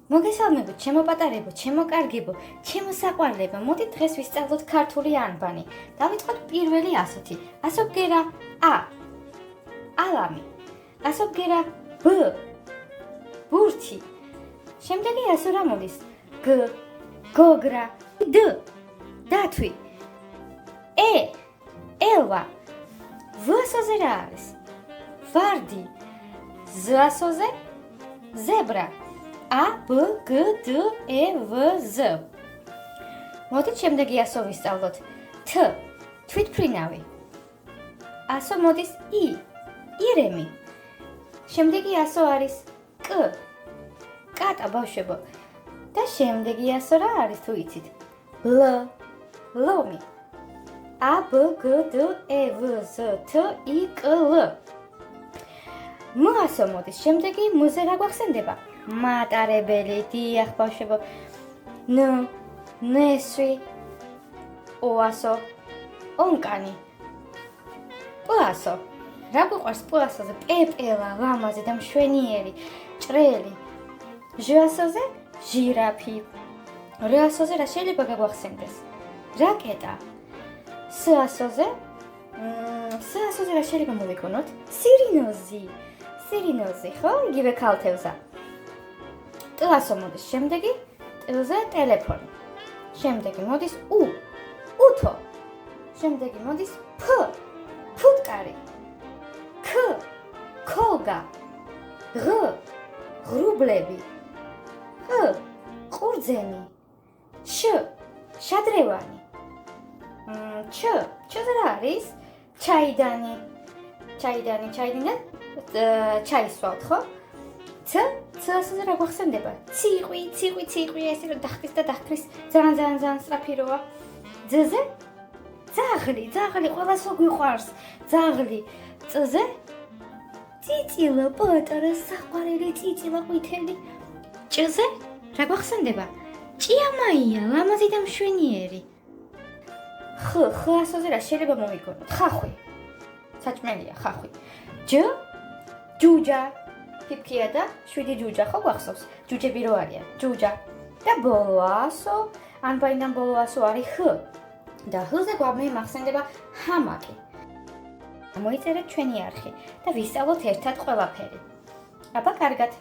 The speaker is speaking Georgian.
მოგესალმებით, ჩემო პატარებო, ჩემო კარგებო, ჩემო საყვარლებო. მოდით დღეს ვისწავლოთ ქართული ანბანი. დავიწყოთ პირველი ასოთი. ასობგერა ა. ალამი. ასობგერა ბ. ბურთი. შემდეგი ასო რა მოდის? გ. გოგრა. დ. დათვი. ე. ელვა. ვ ასოზე რა არის? ვარდი. ზ ასოზე ზებრა. A, B, G, D, E, V, Z. მოდით შემდეგი ასო ვისწავლოთ. T. თვითმფრინავი. ასო მოდის I. ირემი. შემდეგი ასო არის K. კატა ბავშვებო. და შემდეგი ასო რა არის თუ იცით? L. ლომი. A, B, G, D, E, V, Z, T, I, K, L. M ასო მოდის. შემდეგი მზე რა გვახსენდება? მატარებელი, დიახ ბავშვებო. ν, ნესვი, ოასო, ონკანი. პლასო. რა გვიყვარს პლასოზე? პეპელა, ლამაზი და მშვენიერი, ჭრელი. ჟ ასოზე ჟირაფი. რ ასოზე რა შეიძლება გაგვახსენდეს? რაკეტა. ს ასოზე რა შეიძლება მოვიქონოთ? სირინოზი. სირინოზი, ხო? იგივე ქალთევზა. ტ ასო მოდის შემდეგი, ტ-ზე ტელეფონი. შემდეგი მოდის უ, უთო. შემდეგი მოდის ფ, ფუტკარი. ქ, ქოგა. ღ, ღრუბლები. ყ, ყურძენი. შ, შადრევანი. ჩ-ზე რა არის? ჩაიდანი. ჩაიდანიდან ჩაისვალთ, ხო? ც ასოზე რა გვახსენდება? ციყვი, ესე რომ დახტის და დახტრის ძალიან სწრაფიროა. ძ-ზე ძაღლი, ყველას გვიყვარს. ძაღლი. წ-ზე წიწილა, პატარა საყვარელი წიწილა ყვითელი. ჭ-ზე რა გვახსენდება? ჭიამაია, ლამაზი და მშვენიერი. ხ ასოზე რა შეიძლება მოვიქონოთ? ხახვი. საჭმელია ხახვი. ჯ ჯუჯა. ფიფქია და 7 ჯუჯა ხო გვახსოვს? ჯუჯები რო არიან? ჯუჯა. და ბოლო ასო, ანბანიდან ბოლო ასო არის ხ. და ხ-ზე გვამახსენდება ჰამაკი. მოიწერეთ ჩვენი არხი და ვისწავლოთ ერთად ყველაფერი. აბა კარგად.